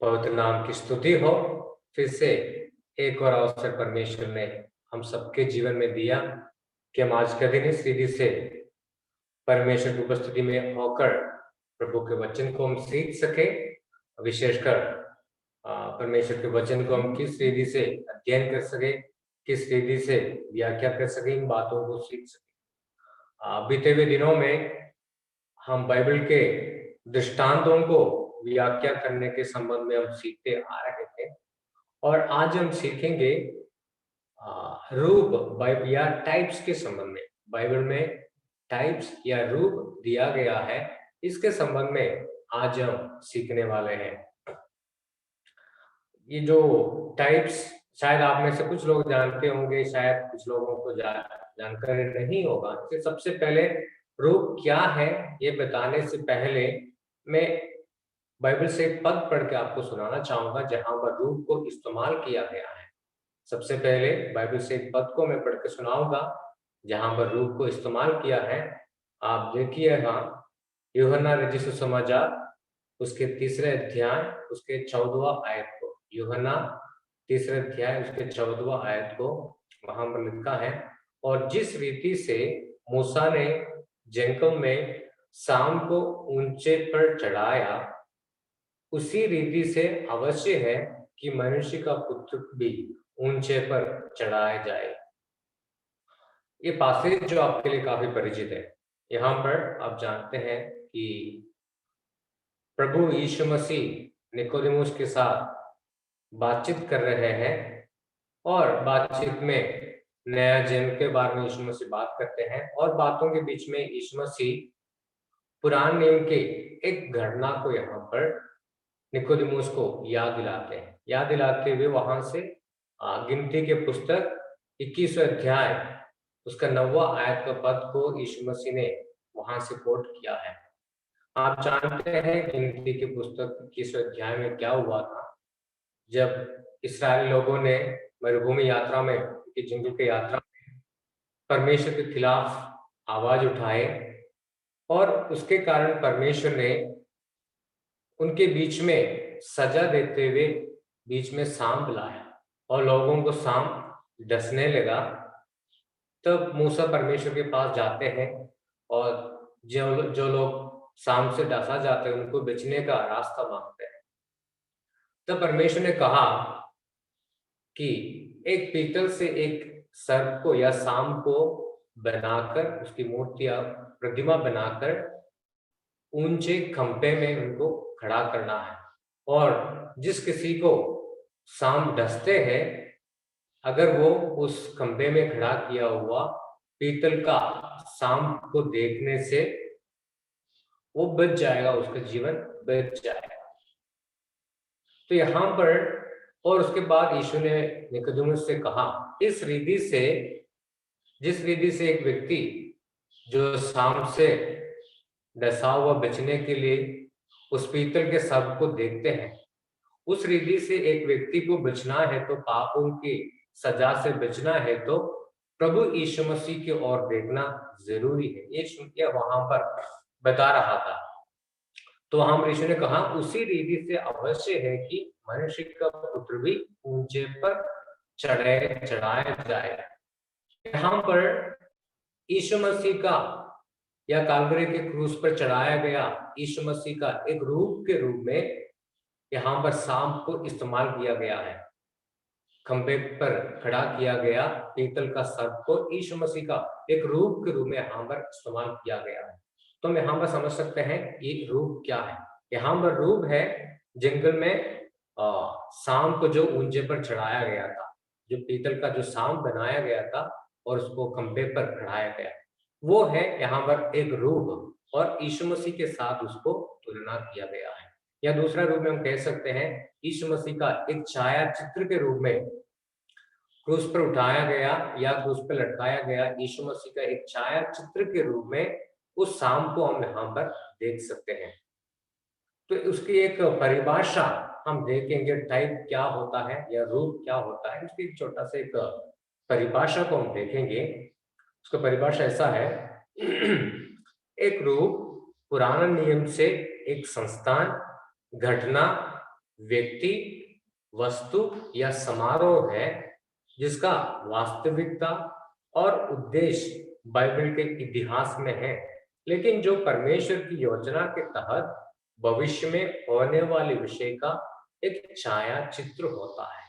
पवित्र नाम की स्तुति हो। फिर से एक और अवसर परमेश्वर ने हम सबके जीवन में दिया कि हम आज का दिन इस रीति से परमेश्वर की उपस्थिति में होकर प्रभु के वचन को हम सीख सके। विशेषकर परमेश्वर के वचन को हम किस रीति से अध्ययन कर सके, किस रीति से व्याख्या कर सके, इन बातों को सीख सके। बीते हुए दिनों में हम बाइबल के दृष्टांतों को व्याख्या करने के संबंध में हम सीखते आ रहे थे और आज हम सीखेंगे रूप या टाइप्स के संबंध में। बाइबल में टाइप्स या रूप दिया गया है, इसके संबंध में आज हम सीखने वाले हैं। ये जो टाइप्स शायद आप में से कुछ लोग जानते होंगे, शायद कुछ लोगों को जानकारी नहीं होगा। तो सबसे पहले रूप क्या है ये बताने से पहले मैं बाइबल से एक पद पढ़ के आपको सुनाना चाहूंगा जहां पर रूप को इस्तेमाल किया गया है। सबसे पहले बाइबल से एक पद को मैं पढ़ के सुनाऊंगा जहां पर रूप को इस्तेमाल किया है। आप देखिए, यूहन्ना रचित सुसमाचार उसके 3 अध्याय उसके 14वां आयत को, यूहन्ना 3 अध्याय उसके 14वां आयत को वहां पर लिखा है, और जिस रीति से मूसा ने जंगल में शाम को ऊंचे पर चढ़ाया, उसी रीति से अवश्य है कि मनुष्य का पुत्र भी ऊंचे पर चढ़ाया जाए। ये पासेज जो आपके लिए काफी परिचित है। यहाँ पर आप जानते हैं कि प्रभु यीशु मसीह निकोदेमुस के साथ बातचीत कर रहे हैं और बातचीत में नया जन्म के बारे में यीशु मसीह बात करते हैं और बातों के बीच में यीशु मसीह पुराने नियम के एक घटना को यहाँ पर निकोदेमुस को याद दिलाते हैं। याद दिलाते हुए वहां से गिनती के पुस्तक 21 अध्याय उसका 9वां आयत का पद को यीशु मसीह ने वहां से कोट किया है। आप जानते हैं गिनती के पुस्तक 21 अध्याय में क्या हुआ था। जब इस्राएली लोगों ने मरुभूमि यात्रा में, जंगल की यात्रा में परमेश्वर के खिलाफ आवाज उठाए और उसके कारण परमेश्वर ने उनके बीच में सजा देते हुए बीच में सांप लाया और लोगों को सांप डसने लगा। तब मूसा परमेश्वर के पास जाते हैं और जो लोग सांप से डसा जाते हैं उनको बचने का रास्ता मांगते हैं। तब परमेश्वर ने कहा कि एक पीतल से एक सर्प को या सांप को बनाकर, उसकी मूर्तियां प्रतिमा बनाकर ऊंचे खंभे में उनको खड़ा करना है, और जिस किसी को सांप डसते हैं अगर वो उस खंभे में खड़ा किया हुआ पीतल का सांप को देखने से वो बच जाएगा, उसका जीवन बच जाएगा। तो यहाँ पर और उसके बाद यीशु ने निकोदेमुस से कहा, इस रीति से जिस रीति से एक व्यक्ति जो सांप से डसा हुआ बचने के लिए उस पीतल के सर्प को देखते हैं, उस रीति से एक व्यक्ति को बचना है, तो पापों की सजा से बचना है तो प्रभु यीशु मसीह की ओर देखना जरूरी है। ये सुन के वहां पर बता रहा था। तो हम यीशु ने कहा उसी रीति से अवश्य है कि मनुष्य का पुत्र भी ऊंचे पर चढ़ाया जाए। यहाँ पर यीशु मसीह का या कालवरी के क्रूस पर चढ़ाया गया यीशु मसीह का एक रूप के रूप में यहाँ पर सांप को इस्तेमाल किया गया है। खंबे पर खड़ा किया गया पीतल का सर्प को यीशु मसीह का एक रूप के रूप में यहाँ पर इस्तेमाल किया गया है। तो हम यहाँ पर समझ सकते हैं ये रूप क्या है। यहाँ पर रूप है जंगल में सांप को जो ऊंचे पर चढ़ाया गया था, जो पीतल का जो सांप बनाया गया था और उसको खंबे पर खड़ाया गया, वो है यहाँ पर एक रूप, और यीशु मसीह के साथ उसको तुलना किया गया है। या दूसरा रूप में हम कह सकते हैं यीशु मसीह का एक छाया चित्र के रूप में क्रूस पर उठाया गया या क्रूस पर लटकाया गया यीशु मसीह का एक छाया चित्र के रूप में उस सांप को हम यहाँ पर देख सकते हैं। तो उसकी एक परिभाषा हम देखेंगे, टाइप क्या होता है या रूप क्या होता है, उसकी एक छोटा सा एक परिभाषा को हम देखेंगे। उसका परिभाषा ऐसा है एक रूप पुराना नियम से एक संस्थान, घटना व्यक्ति, वस्तु या समारोह है जिसका वास्तविकता और उद्देश्य बाइबल के इतिहास में है, लेकिन जो परमेश्वर की योजना के तहत भविष्य में होने वाले विषय का एक छाया चित्र होता है।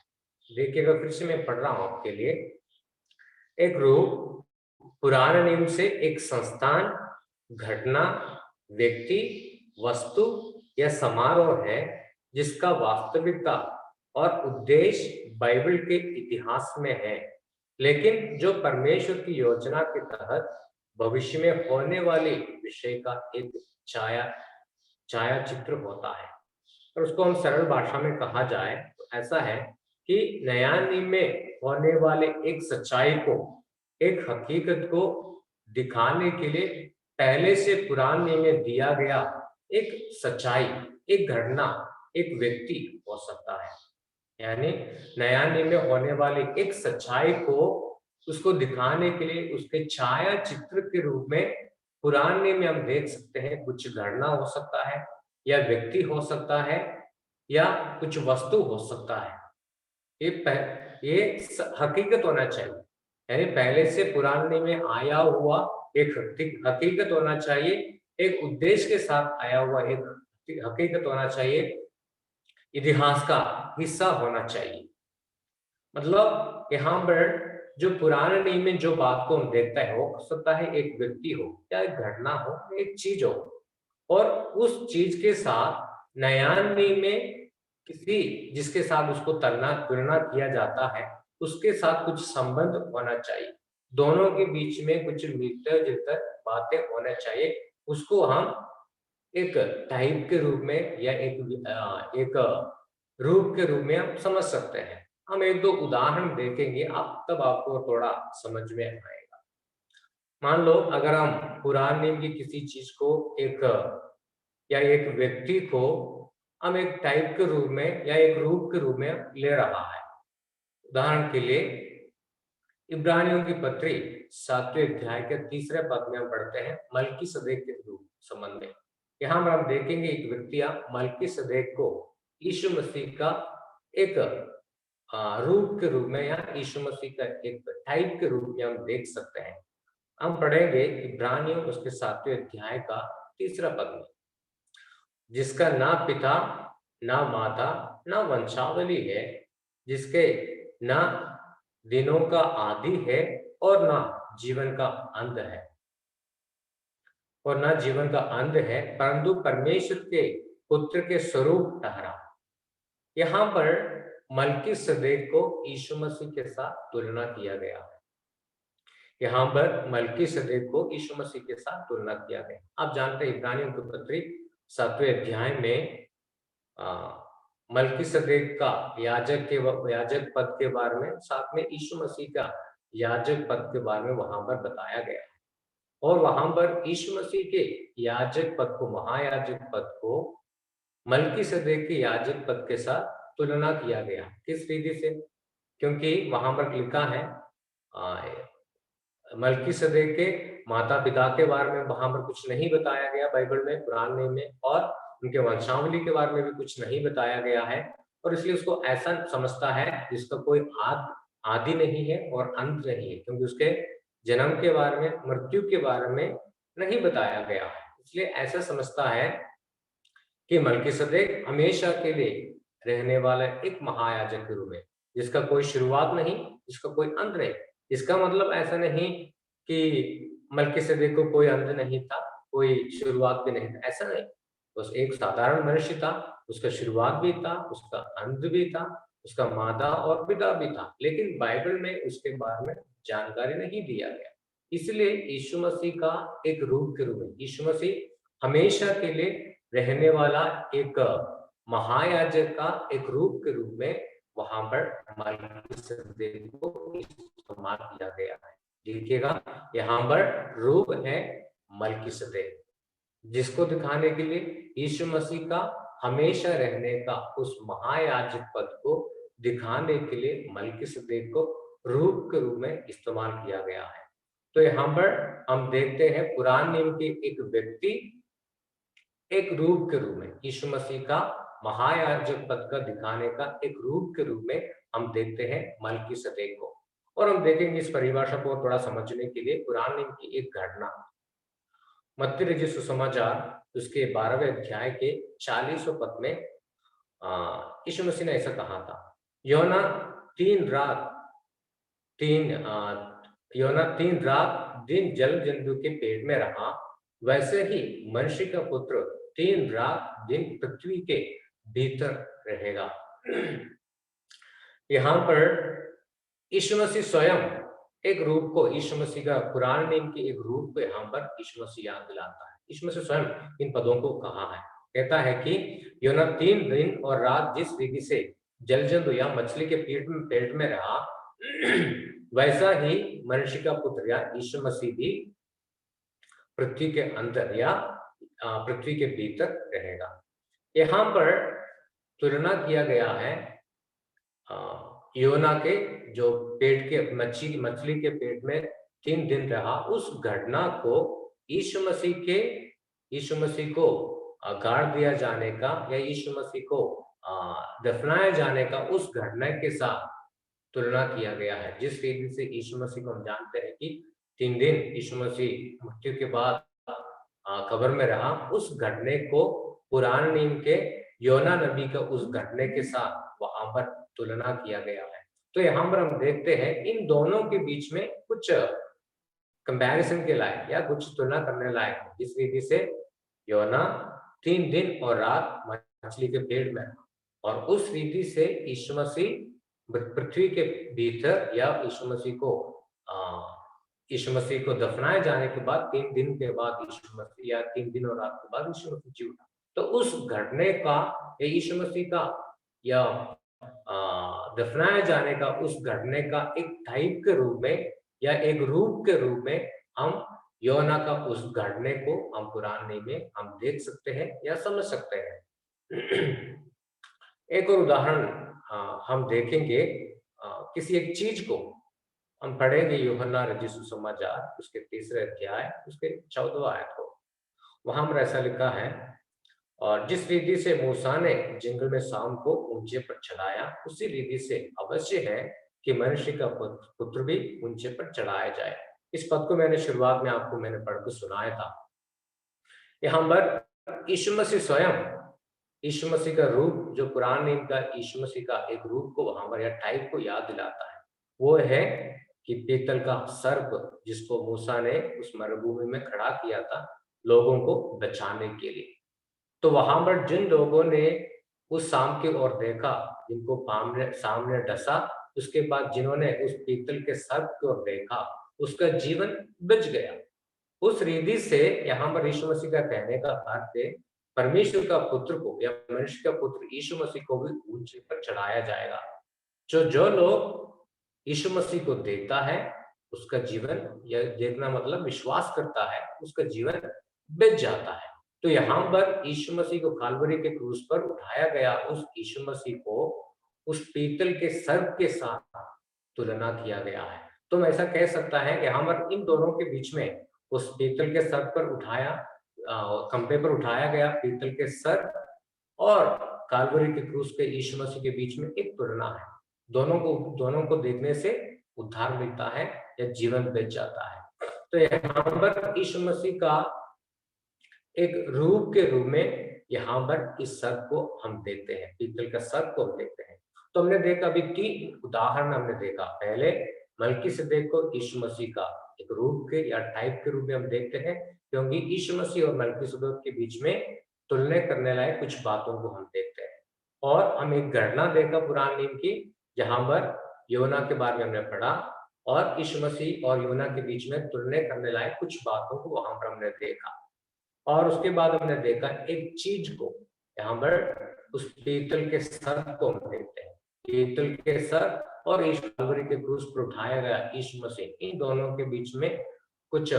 देखिएगा, फिर से मैं पढ़ रहा हूं आपके लिए। एक रूप पुराने नियम से एक संस्थान, घटना, व्यक्ति, वस्तु या समारोह है जिसका वास्तविकता और उद्देश्य बाइबल के इतिहास में है, लेकिन जो परमेश्वर की योजना के तहत भविष्य में होने वाले विषय का एक छाया चित्र होता है। और उसको हम सरल भाषा में कहा जाए तो ऐसा है कि नया नियम में होने वाले एक सच्चाई को, एक हकीकत को दिखाने के लिए पहले से पुराने नियम में दिया गया एक सच्चाई, एक घटना, एक व्यक्ति हो सकता है। यानी नया नियम में होने वाली एक सच्चाई को, उसको दिखाने के लिए उसके छाया चित्र के रूप में पुराने नियम में हम देख सकते हैं। कुछ घटना हो सकता है, या व्यक्ति हो सकता है, या कुछ वस्तु हो सकता है। ये हकीकत होना चाहिए, यानी पहले से पुराने में आया हुआ एक हकीकत होना चाहिए, एक उद्देश्य के साथ आया हुआ एक हकीकत होना चाहिए, इतिहास का हिस्सा होना चाहिए। मतलब यहाँ पर जो पुराने नियम में जो बात को हम देखते हैं, हो सकता है एक व्यक्ति हो, या एक घटना हो, एक चीज हो, और उस चीज के साथ नया नियम में किसी जिसके साथ उसको तुलना किया जाता है, उसके साथ कुछ संबंध होना चाहिए। दोनों के बीच में कुछ मिलकर जुलकर बातें होना चाहिए। उसको हम एक टाइप के रूप में या एक रूप के रूप में हम समझ सकते हैं। हम एक दो उदाहरण देखेंगे, तब आपको थोड़ा समझ में आएगा। मान लो अगर हम पुराने नियम की किसी चीज को या एक व्यक्ति को हम एक टाइप के रूप में या एक रूप के रूप में ले रहा है। उदाहरण के लिए इब्रानियों की पत्री 7वें अध्याय के 3 पद में हम पढ़ते हैं मलकीसदेक के रूप संबंध में। यहाँ पर हम देखेंगे एक व्यक्ति मलकीसदेक को यीशु मसीह का एक रूप के रूप में या यीशु मसीह का एक टाइप के रूप में हम देख सकते हैं। हम पढ़ेंगे इब्रानियों उसके 7वें अध्याय का 3 पद में, जिसका ना पिता, ना माता, ना वंशावली है, जिसके ना दिनों का आदि है और ना जीवन का अंत है, परंतु परमेश्वर के पुत्र के स्वरूप ठहरा। यहाँ पर मलकीसदेक को यीशु मसीह के साथ तुलना किया गया है। यहाँ पर मलकीसदेक को यीशु मसीह के साथ तुलना किया गया। आप जानते हैं इब्रानियों की पत्री 7वें अध्याय में मलकीसदेक का याजक पद के बारे में, साथ में यीशु मसीह का याजक पद के बारे में वहां पर बताया गया है। और वहां पर यीशु मसीह के याजक पद को, महायाजक पद को मलकीसदेक के याजक पद के साथ तुलना किया गया। किस रीति से? क्योंकि वहां पर लिखा है मलकीसदेक के माता पिता के बारे में वहां पर कुछ नहीं बताया गया बाइबल में, पुराने नियम में, और उनके वंशावली के बारे में भी कुछ नहीं बताया गया है। और इसलिए उसको ऐसा समझता है जिसका कोई आदि नहीं है और अंत नहीं है, क्योंकि उसके जन्म के बारे में, मृत्यु के बारे में नहीं बताया गया है। इसलिए ऐसा समझता है कि मलकीसदेक हमेशा के लिए रहने वाला एक महायाजक के रूप में, जिसका कोई शुरुआत नहीं, जिसका कोई अंत नहीं। इसका मतलब ऐसा नहीं कि मलकीसदेक को कोई अंत नहीं था, कोई शुरुआत भी नहीं था, ऐसा नहीं। बस एक साधारण मनुष्य था, उसका शुरुआत भी था, उसका अंत भी था, उसका माता और पिता भी था, लेकिन बाइबल में उसके बारे में जानकारी नहीं दिया गया। इसलिए यीशु मसीह का एक रूप के रूप में, यीशु मसीह हमेशा के लिए रहने वाला एक महायाजक का एक रूप के रूप में वहां पर मलकीसदेक को इस्तेमाल किया गया है। देखिएगा, यहाँ पर रूप है मलकीसदेक, जिसको दिखाने के लिए यीशु मसीह का हमेशा रहने का उस महायाजक पद को दिखाने के लिए मलकीसदेक को रूप के रूप में इस्तेमाल किया गया है। तो यहाँ पर हम देखते हैं पुराने नियम के एक व्यक्ति एक रूप के रूप में, यीशु मसीह का महायाजक पद का दिखाने का एक रूप के रूप में हम देखते हैं मलकीसदेक को। और हम देखेंगे इस परिभाषा को थोड़ा समझने के लिए पुराने नियम की एक घटना, मत्ती रचित सुसमाचार उसके 12वें अध्याय के 40वें पद में यीशु मसीह ने ऐसा कहा था, योना 3 रात दिन जल जंतु के पेट में रहा, वैसे ही मनुष्य का पुत्र 3 रात दिन पृथ्वी के भीतर रहेगा। यहाँ पर यीशु मसीह स्वयं एक रूप को, यीशु मसीह का पुराने नियम के एक रूप को यहाँ पर यीशु मसीह याद दिलाता है। यीशु मसीह स्वयं इन पदों को कहा है, कहता है कि योना 3 दिन और रात जिस रीति से जल जंतु या मछली के पेट में रहा, वैसा ही मनुष्य का पुत्र या यीशु मसीह भी पृथ्वी के अंदर या पृथ्वी के भीतर रहेगा। यहाँ पर तुलना किया गया है योना के जो पेट के मछली के पेट में 3 दिन रहा, उस घटना को यीशु मसीह को गाड़ दिया जाने का या यीशु मसीह को दफनाया जाने का उस घटना के साथ तुलना किया गया है। जिस रीति से यीशु मसीह को हम जानते हैं कि 3 दिन यीशु मसीह मृत्यु के बाद कब्र में रहा, उस घटने को पुराने नियम के योना नबी का उस घटने के साथ वहां पर तुलना किया गया है। तो यहाँ पर हम देखते हैं इन दोनों के बीच में कुछ कंपैरिजन के लायक या कुछ तुलना करने लायक, जिस रीति से योना 3 दिन और रात मछली के पेट में, और उस रीति से यीशु मसीह पृथ्वी के भीतर या यीशु मसीह को दफनाए जाने के बाद 3 दिन के बाद यीशु मसीह या 3 दिन और रात के बाद यीशु मसीह जी उठा। तो उस घटने का या यीशु मसीह का या दफनाए जाने का उस घटने का एक टाइप के रूप में या एक रूप के रूप में हम योना का उस घटने को हम पुराने में हम देख सकते हैं या समझ सकते हैं। एक और उदाहरण हम देखेंगे, किसी एक चीज को हम पढ़ेंगे यूहन्ना रचित सुसमाचार उसके 3 अध्याय उसके 14वां आयत को। वहां पर ऐसा लिखा है, और जिस रीति से मूसा ने जंगल में सांप को ऊंचे पर चढ़ाया, उसी रीति से अवश्य है कि मनुष्य का पुत्र भी ऊंचे पर चढ़ाया जाए। इस पद को मैंने शुरुआत में आपको पढ़कर सुनाया था। यहाँ पर यीशु मसीह स्वयं, यीशु मसीह का रूप जो पुराने नियम का यीशु मसीह का एक रूप को वहां पर या टाइप को याद दिलाता है, वो है कि पीतल का सर्प जिसको मूसा ने उस मरुभूमि में खड़ा किया था लोगों को बचाने के लिए। तो वहां पर जिन लोगों ने उस सांप की ओर देखा, जिनको सामने डसा, उसके बाद जिन्होंने उस पीतल के सर्प की ओर देखा, उसका जीवन बच गया। उस रीति से यहाँ पर यीशु मसीह का कहने का अर्थ है, परमेश्वर का पुत्र को या मनुष्य का पुत्र यीशु मसीह को भी ऊंचे पर चढ़ाया जाएगा। जो लोग यीशु मसीह को देखता है, उसका जीवन, या देखना मतलब विश्वास करता है, उसका जीवन बच जाता है। तो यहाँ पर यीशु मसीह को काल्वरी के क्रूस पर उठाया गया उस यीशु मसीह को उस पीतल के सर्प के साथ तुलना किया गया है। तो हम ऐसा कह सकता है कि यहाँ पर इन दोनों के बीच में उस पीतल के सर्प पर खंभे पर उठाया गया पीतल के सर्प और काल्वरी के क्रूस के यीशु मसीह के बीच में एक तुलना है। दोनों को देखने से उद्धार मिलता है या जीवन बच जाता है। तो यहाँ पर यीशु मसीह का एक रूप के रूप में यहाँ पर इस सर्प को हम देखते हैं, पीतल का सर्प को हम देखते हैं। तो हमने देखा अभी 3 उदाहरण हमने देखा। पहले मलकीसदेक को यीशु मसीह का एक रूप के या टाइप के रूप में हम देखते हैं, क्योंकि यीशु मसीह और मलकीसदेक के बीच में तुलना करने लायक कुछ बातों को हम देखते हैं। और हम एक घटना देखा पुराने नियम की, जहां पर योना के बारे में हमने पढ़ा और यीशु मसीह और योना के बीच में तुलना करने लायक कुछ बातों को वहां पर हमने देखा। और उसके बाद हमने देखा एक चीज को, यहाँ पर उस पीतल के सर्प को हम देखते हैं। पीतल के सर्प और यीशु काल्वरी के क्रूस पर उठाया गया यीशु मसीह, इन दोनों के बीच में कुछ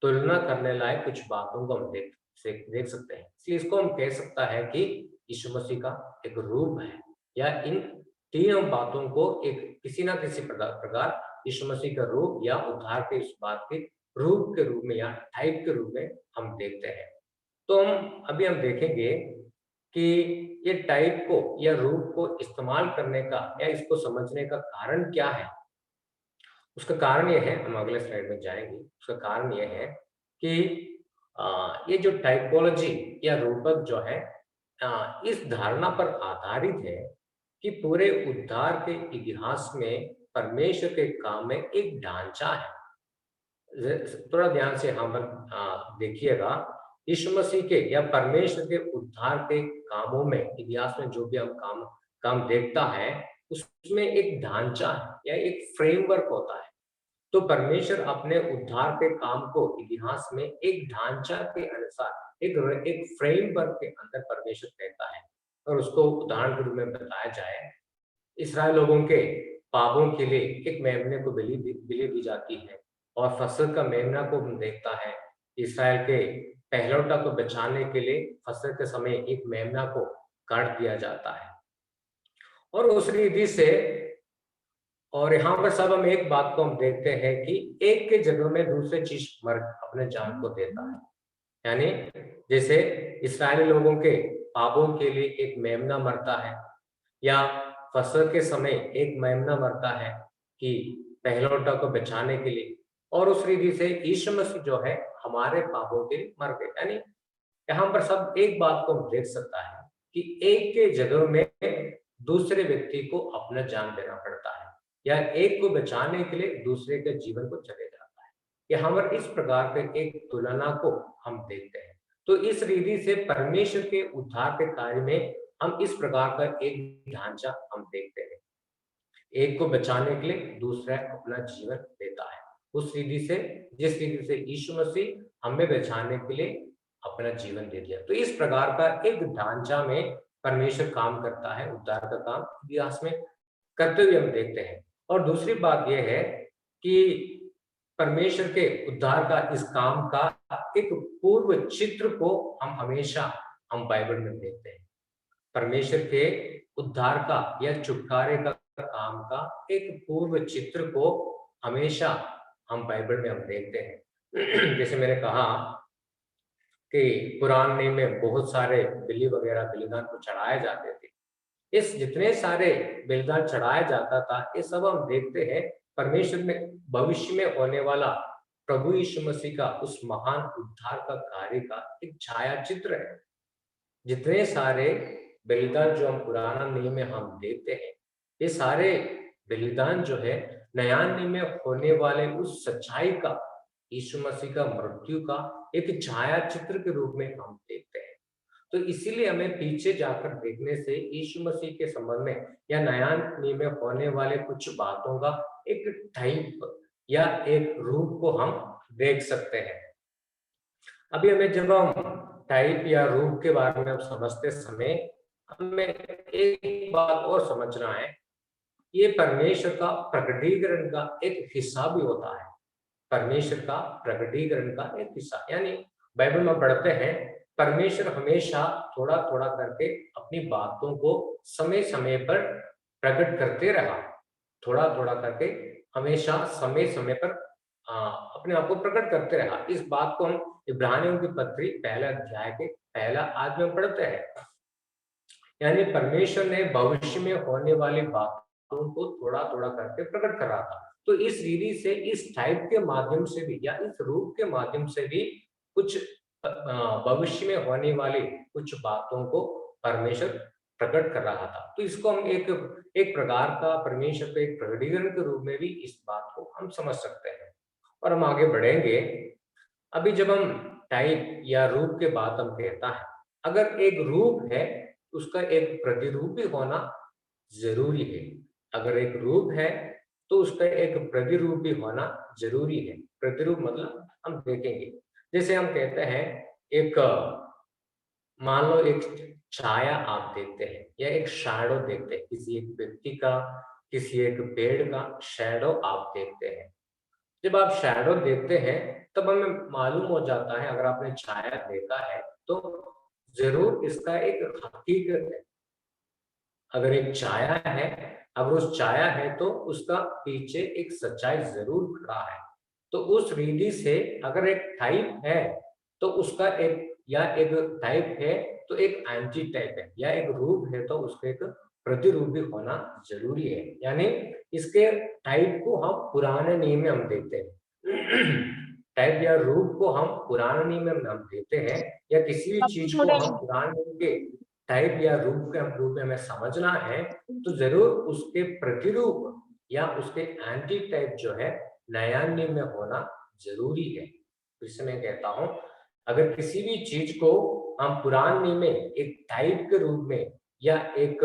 तुलना करने लायक कुछ बातों को हम देख सकते हैं। इसलिए इसको हम कह सकता है कि यीशु मसीह का एक रूप है, या इन तीनों बातों को एक किसी ना किसी प्रकार यीशु मसीह का रूप या उद्धार के इस बात के रूप के रूप में या टाइप के रूप में हम देखते हैं। तो हम देखेंगे कि ये टाइप को या रूप को इस्तेमाल करने का या इसको समझने का कारण क्या है? उसका कारण ये है, हम अगले स्लाइड में जाएँगे। उसका कारण ये है कि ये जो टाइपोलॉजी या रूपक जो है इस धारणा पर आधारित है कि पूरे उद्धार के इतिहास में परमेश्वर के काम में एक ढांचा है। थोड़ा ध्यान से हम देखिएगा, यीशु मसीह के या परमेश्वर के उद्धार के कामों में इतिहास में जो भी हम काम काम देखता है, उसमें एक ढांचा है या एक फ्रेमवर्क होता है। तो परमेश्वर अपने उद्धार के काम को इतिहास में एक ढांचा के अनुसार एक फ्रेमवर्क के अंदर परमेश्वर कहता है। और उसको उदाहरण के रूप में बताया जाए, इस्राएल लोगों के पापों के लिए एक मेमने को बलि दी जाती है और फसह का मेमना को हम देखता है। इस्राएल के पहलौठा को बचाने के लिए फसह के समय एक मेमना को काट दिया जाता है। और उस रीति से और यहाँ पर सब हम एक बात को हम देखते हैं कि एक के जगह में दूसरे चीज मर अपने जान को देता है। यानी जैसे इस्राएली लोगों के पापों के लिए एक मेमना मरता है, या फसह के समय एक मेमना मरता है कि पहलौठा को बचाने के लिए। और उस रीति से यीशु मसीह जो है हमारे पापों के लिए मर गए। यानी यहाँ पर सब एक बात को हम देख सकता है कि एक के जगह में दूसरे व्यक्ति को अपना जान देना पड़ता है, या एक को बचाने के लिए दूसरे के जीवन को चले जाता है। यहाँ पर इस प्रकार के एक तुलना को हम देखते हैं। तो इस रीति से परमेश्वर के उद्धार के कार्य में हम इस प्रकार का एक ढांचा हम देखते हैं। एक को बचाने के लिए दूसरा अपना जीवन देता है। उस रीति से जिस रीति से यीशु मसीह हमें बचाने के लिए अपना जीवन दे दिया। तो इस प्रकार का एक ढांचा में परमेश्वर काम करता है, उद्धार का काम इतिहास में करते हुए हम देखते हैं। और दूसरी बात यह है कि परमेश्वर के उद्धार का इस काम का एक पूर्व चित्र को हम बाइबल में देखते हैं। परमेश्वर के उद्धार का या छुटकारे का काम का एक पूर्व चित्र को हमेशा हम बाइबल में हम देखते हैं। जैसे मैंने कहा कि पुराने नियम में बहुत सारे बलिदान को चढ़ाए जाते थे। इस जितने सारे बलिदान चढ़ाया जाता था, ये सब हम देखते हैं परमेश्वर में भविष्य में होने वाला प्रभु यीशु मसीह का उस महान उद्धार का कार्य का एक छाया चित्र है। जितने सारे बलिदान जो हम पुराना नियम में हम देखते हैं, ये सारे बलिदान जो है नया नियम में होने वाले उस सच्चाई का, यीशु मसीह का मृत्यु का एक छाया चित्र के रूप में हम देखते हैं। तो इसीलिए हमें पीछे जाकर देखने से यीशु मसीह के संबंध में या नया नियम में होने वाले कुछ बातों का एक टाइप या एक रूप को हम देख सकते हैं। अभी हमें जब हम टाइप या रूप के बारे में समझते समय हमें एक बात और समझना है, ये परमेश्वर का प्रकटीकरण का एक हिस्सा भी होता है। परमेश्वर का प्रकटीकरण का एक हिस्सा, यानी बाइबल में पढ़ते हैं परमेश्वर हमेशा थोड़ा थोड़ा करके अपनी बातों को समय समय पर प्रकट करते रहा। थोड़ा थोड़ा करके हमेशा समय समय पर अपने आप को प्रकट करते रहा। इस बात को हम इब्रानियों की पत्री पहला अध्याय के पहला आयत में पढ़ते हैं। यानी परमेश्वर ने भविष्य में होने वाली बातों को थोड़ा थोड़ा करके प्रकट कर रहा था। तो इस रीति से इस टाइप के माध्यम से भी या इस रूप के माध्यम से भी कुछ भविष्य में होने वाली कुछ बातों को परमेश्वर प्रकट कर रहा था। तो इसको हम एक प्रकार का परमेश्वर के एक प्रकटीकरण के रूप में भी इस बात को हम समझ सकते हैं। और हम आगे बढ़ेंगे। अभी जब हम टाइप या रूप के बात हम कहता है, अगर एक रूप है उसका एक प्रतिरूप भी होना जरूरी है। अगर एक रूप है तो उसका एक प्रतिरूप भी होना जरूरी है। प्रतिरूप मतलब हम देखेंगे, जैसे हम कहते हैं एक मान लो एक छाया आप देखते हैं या एक शैडो देखते हैं, किसी एक व्यक्ति का, किसी एक पेड़ का शैडो आप देखते हैं। जब आप शैडो देखते हैं तब हमें मालूम हो जाता है, अगर आपने छाया देखा है तो जरूर इसका एक हकीकत है। अगर एक छाया है, अगर उस छाया है तो उसका पीछे एक सच्चाई जरूर खड़ा है। तो उस रीति से अगर एक टाइप है तो उसका एक या एक टाइप है तो एक एंटी टाइप है, या एक रूप है तो उसका एक प्रतिरूप भी होना जरूरी है। यानी इसके टाइप को हम पुराने नियम में हम देते हैं टाइप या रूप को हम पुराने नियम में हम देते हैं, या किसी भी बाबू चीज को थोड़े हम पुराने नियम के टाइप या रूप में हमें समझना है, तो जरूर उसके प्रतिरूप या उसके एंटी टाइप जो है नया नियम में होना जरूरी है। फिर से मैं कहता हूं, अगर किसी भी चीज को हम पुराने में एक टाइप के रूप में या एक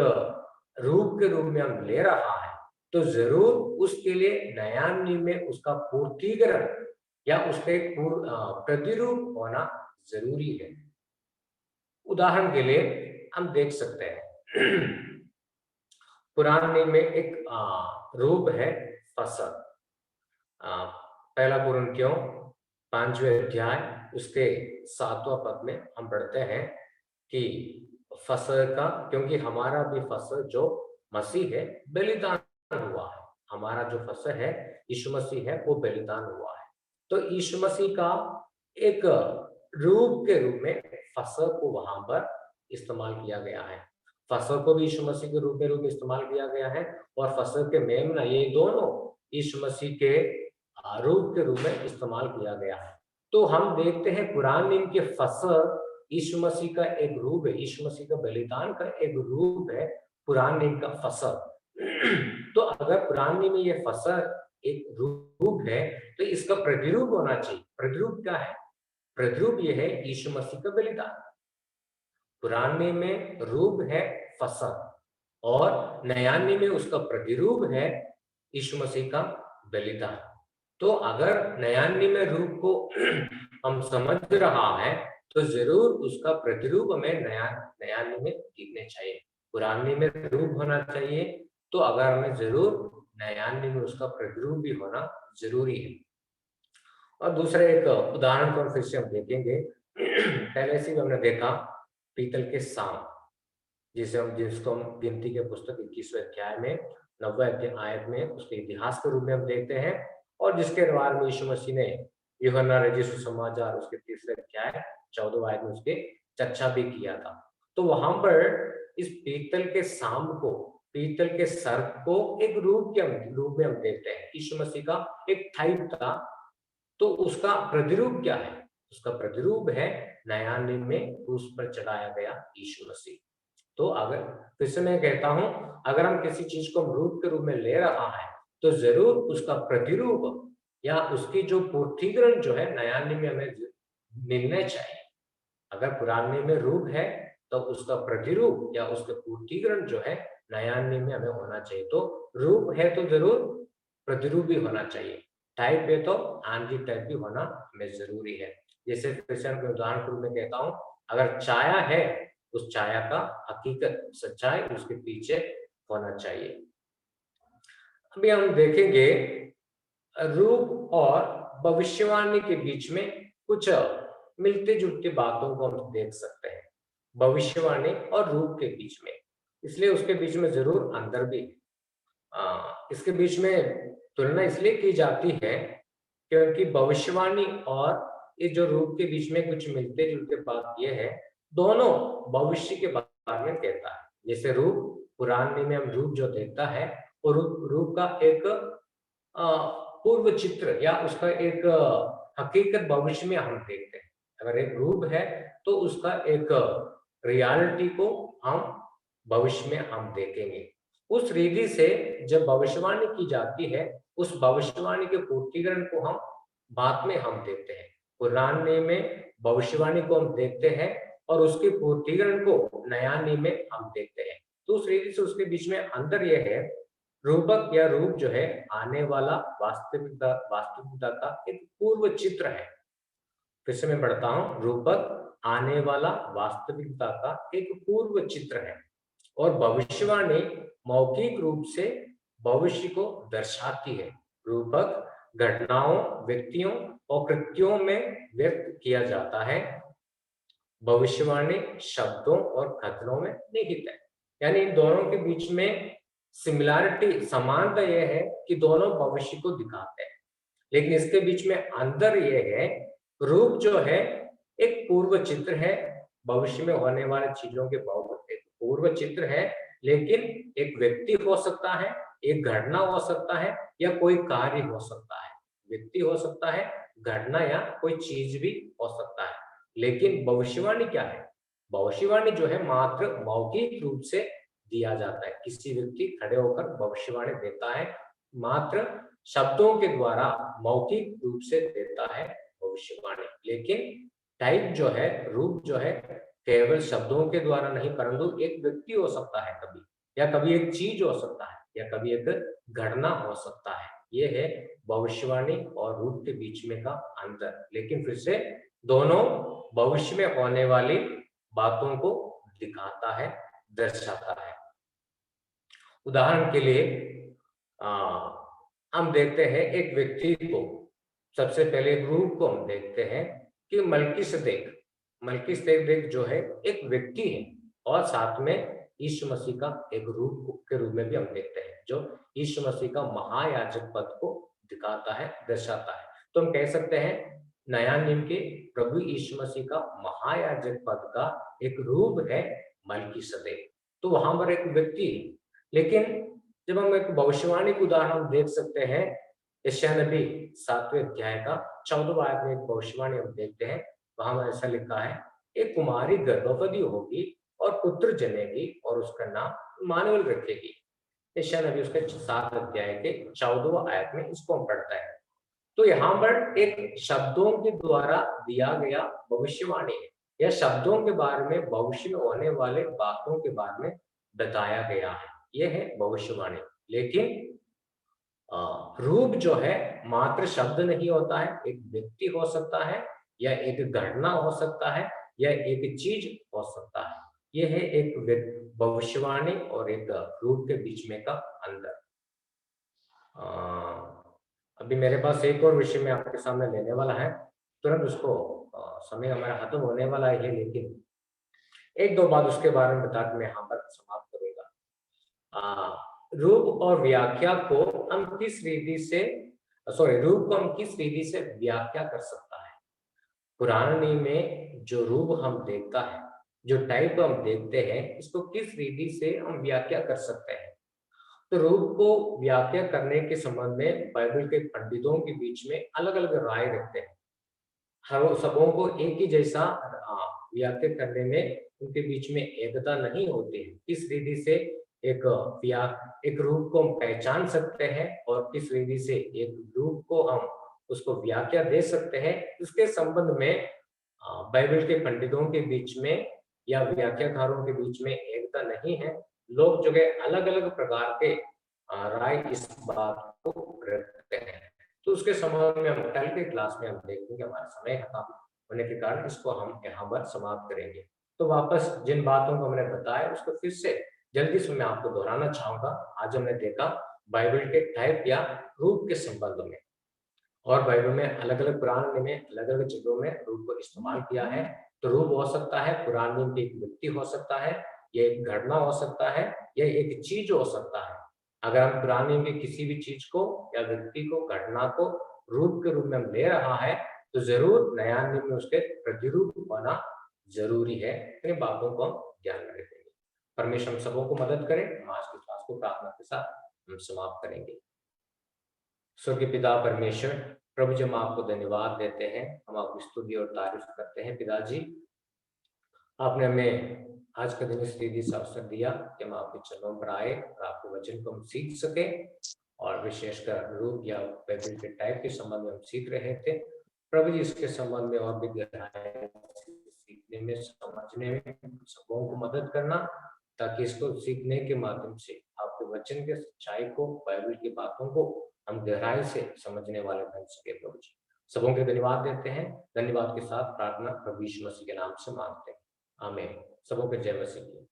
रूप के रूप में हम ले रहा है, तो जरूर उसके लिए नया नियम में उसका पूर्तीकरण या उसके प्रतिरूप होना जरूरी है। उदाहरण के लिए हम देख सकते हैं पुराने नियम में एक रूप है फसल। पहला कुरिन्थियों 5वें अध्याय उसके 7वां पद में हम पढ़ते हैं कि फसल का, क्योंकि हमारा भी फसल जो मसीह है बलिदान हुआ है, हमारा जो फसल है यीशु मसीह है वो बलिदान हुआ है। तो यीशु मसीह का एक रूप के रूप में फसल को वहां पर इस्तेमाल किया गया है। फसल को भी यीशु मसीह के रूप में इस्तेमाल किया गया है, और फसल के मेमना, ये दोनों यीशु मसीह के रूप के रूप में इस्तेमाल किया गया है। तो हम देखते हैं पुराने नियम के फसल यीशु मसीह का एक रूप है, यीशु मसीह का बलिदान का एक रूप है पुराने नियम का फसल। तो अगर पुराने नियम में ये फसल एक रूप है, तो इसका प्रतिरूप होना चाहिए। प्रतिरूप क्या है? प्रतिरूप ये है यीशु मसीह का बलिदान। पुराने नियम में रूप है फसल, और नया नियम में उसका प्रतिरूप है यीशु मसीह का बलिदान। तो अगर नया नियम में रूप को हम समझ रहा है, तो जरूर उसका प्रतिरूप हमें नया नया नियम में दिखने चाहिए। पुराने में रूप होना चाहिए, तो अगर हमें जरूर नया नियम में उसका प्रतिरूप भी होना जरूरी है। और दूसरे एक उदाहरण को फिर से हम देखेंगे। पहले से भी हमने देखा पीतल के सांप, जिसको हम गिनती के पुस्तक 21वें अध्याय में 90वें आयत में उसके इतिहास के रूप में हम देखते हैं, और जिसके द्वारा में यीशु मसीह ने यूहन्ना रचित सुसमाचार उसके 3 अध्याय 14 आयत में उसके चर्चा भी किया था। तो वहां पर इस पीतल के सांप को, पीतल के सर्प को एक रूप में हम देखते हैं। यीशु मसीह का एक टाइप था, तो उसका प्रतिरूप क्या है? उसका प्रतिरूप है नया नियम में क्रूस पर चढ़ाया गया यीशु मसीह। तो अगर फिर से मैं कहता हूं, अगर हम किसी चीज को रूप के रूप में ले रहा है, तो जरूर उसका प्रतिरूप या उसकी जो पूर्तीकरण जो है नया नियम में हमें मिलने चाहिए। अगर पुराने में रूप है, तो उसका प्रतिरूप या उसका पूर्तीकरण जो है नया नियम में हमें होना चाहिए। तो रूप है तो जरूर प्रतिरूप भी होना चाहिए, टाइप है तो एंटी टाइप भी होना हमें जरूरी है। जैसे क्रिश्चियन के उदाहरण के रूप में कहता हूं, अगर छाया है, उस छाया का हकीकत सच्चाई उसके पीछे होना चाहिए। अभी हम देखेंगे रूप और भविष्यवाणी के बीच में कुछ मिलते जुलते बातों को हम देख सकते हैं, भविष्यवाणी और रूप के बीच में। इसलिए उसके बीच में जरूर अंतर भी इसके बीच में तुलना इसलिए की जाती है क्योंकि भविष्यवाणी और ये जो रूप के बीच में कुछ मिलते जुलते बात ये है, दोनों भविष्य के बारे में कहता है। जैसे रूप, पुराने में हम रूप जो देखता है, और रूप का एक पूर्व चित्र या उसका एक हकीकत भविष्य में हम देखते हैं। अगर एक रूप है तो उसका एक रियलिटी को हम भविष्य में हम देखेंगे। उस रीति से जब भविष्यवाणी की जाती है, उस भविष्यवाणी के पूर्तीकरण को हम बाद में हम देखते हैं। पुराने में भविष्यवाणी को हम देखते हैं और उसके पूर्तीकरण को नया नियम में हम देखते हैं। तो उस रीति से उसके बीच में अंतर यह है, रूपक या रूप जो है आने वाला वास्तविकता का एक पूर्व चित्र है। फिर से मैं पढ़ता हूं, रूपक आने वाला वास्तविकता का एक पूर्व चित्र है, और भविष्यवाणी मौखिक रूप से भविष्य को दर्शाती है। रूपक घटनाओं, व्यक्तियों और कृत्यों में व्यक्त किया जाता है, भविष्यवाणी शब्दों और कथनों में निहित है। यानी इन दोनों के बीच में सिमिलैरिटी, समानता यह है कि दोनों भविष्य को दिखाते हैं, लेकिन इसके बीच में अंतर यह है, रूप जो है एक पूर्व चित्र है, भविष्य में होने वाले चीजों के एक पूर्व चित्र है, लेकिन एक व्यक्ति हो सकता है, एक घटना हो सकता है या कोई कार्य हो सकता है। व्यक्ति हो सकता है, घटना या कोई चीज भी हो सकता है। लेकिन भविष्यवाणी क्या है? भविष्यवाणी जो है मात्र मौखिक रूप से दिया जाता है। किसी व्यक्ति खड़े होकर भविष्यवाणी देता है, मात्र शब्दों के द्वारा मौखिक रूप से देता है भविष्यवाणी। लेकिन टाइप जो है, रूप जो है, केवल शब्दों के द्वारा नहीं परंतु एक व्यक्ति हो सकता है कभी, या कभी एक चीज हो सकता है, या कभी एक घटना हो सकता है। ये है भविष्यवाणी और रूप के बीच में का अंतर। लेकिन फिर से दोनों भविष्य में होने वाली बातों को दिखाता है, दर्शाता है। उदाहरण के लिए आ, हम देखते हैं एक व्यक्ति को, सबसे पहले एक रूप को हम देखते हैं कि मल्कीसेदेक जो है एक व्यक्ति है, और साथ में यीशु मसीह का एक रूप के रूप में भी हम देखते हैं, जो यीशु मसीह का महायाजक पद को दिखाता है, दर्शाता है। तो हम कह सकते हैं नया नियम के प्रभु यीशु मसीह का महायाजक पद का एक रूप है मल्कीसेदेक। तो वहां पर एक व्यक्ति है। लेकिन जब हम एक भविष्यवाणी का उदाहरण देख सकते हैं, यशायाह नबी 7वें अध्याय का 14वां आयत में एक भविष्यवाणी हम देखते हैं। वहां पर ऐसा लिखा है, एक कुमारी गर्भवती होगी और पुत्र जनेगी और उसका नाम इम्मानुएल रखेगी। यशायाह नबी उसके 7 अध्याय के 14वां आयत में इसको हम पढ़ते हैं। तो यहाँ पर एक शब्दों के द्वारा दिया गया भविष्यवाणी है, या शब्दों के बारे में भविष्य में होने वाले बातों के बारे में बताया गया है। यह है भविष्यवाणी। लेकिन रूप जो है मात्र शब्द नहीं होता है, एक व्यक्ति हो सकता है, या एक घटना हो सकता है, या एक चीज हो सकता है। यह है एक भविष्यवाणी और एक रूप के बीच में का अंतर। अभी मेरे पास एक और विषय में आपके सामने लेने वाला है, तुरंत उसको समय हमारा खत्म होने वाला है, लेकिन एक दो बात उसके बारे में बता के मैं यहाँ पर समाप्त करूंगा। रूप और व्याख्या को हम किस रीति से रूप को हम किस रीति से व्याख्या कर सकता है? पुराने नियम में जो रूप हम देखता है, जो टाइप हम देखते हैं, इसको किस रीति से हम व्याख्या कर सकते हैं? तो रूप को व्याख्या करने के संबंध में बाइबल के पंडितों के बीच में अलग अलग राय रखते हैं। हर सबों को एक ही जैसा व्याख्या करने में उनके बीच में एकता नहीं होती है। किस रीति से एक रूप को हम पहचान सकते हैं और किस रीति से एक रूप को हम उसको व्याख्या दे सकते हैं, इसके संबंध में बाइबल के पंडितों के बीच में या व्याख्याकारों के बीच में एकता नहीं है। लोग जो है अलग अलग प्रकार के राय इस बात को रखते हैं। तो उसके संबंध में हम कल के क्लास में हम देखेंगे। हमारा समय खत्म होने के कारण इसको हम यहाँ पर समाप्त करेंगे। तो वापस जिन बातों को हमने बताया उसको फिर से जल्दी से मैं आपको दोहराना चाहूंगा। आज हमने देखा बाइबल के टाइप या रूप के संबंध में, और बाइबल में अलग अलग पुराने में अलग अलग जगहों में रूप को इस्तेमाल किया है। तो रूप हो सकता है पुराने नियम के एक व्यक्ति हो सकता है, या एक घटना हो सकता है, या एक चीज हो सकता है। अगर हम पुराने नियम की किसी भी चीज को या व्यक्ति को, घटना को रूप के रूप में हम ले रहा है, तो जरूर नया नियम में उसके प्रतिरूप होना जरूरी है। इन बातों को हम ध्यान में रखेंगे। परमेश्वर हम सबों को मदद करें। हम आज की क्लास को प्रार्थना के साथ हम समाप्त करेंगे। स्वर्गीय पिता परमेश्वर, प्रभु जी हम आपको धन्यवाद देते हैं, हम आपकी स्तुति और तारीफ करते हैं। पिताजी, आपने हमें आज का दिन इस रीति से अवसर दिया कि हम आपके चरणों पर आए और आपके वचन को हम सीख सके, और विशेषकर रूप या बाइबल के टाइप के संबंध में हम सीख रहे थे। प्रभु जी, इसके संबंध में और भी गहराई सीखने में, समझने में सबों को मदद करना, ताकि इसको सीखने के माध्यम से आपके वचन के सच्चाई को, बाइबल की बातों को हम गहराई से समझने वाले बन सके। प्रभु जी, सबों के धन्यवाद देते हैं। धन्यवाद के साथ प्रार्थना प्रभु यीशु मसीह के नाम से मांगते हैं, आमीन। सबों के जय मसीह की।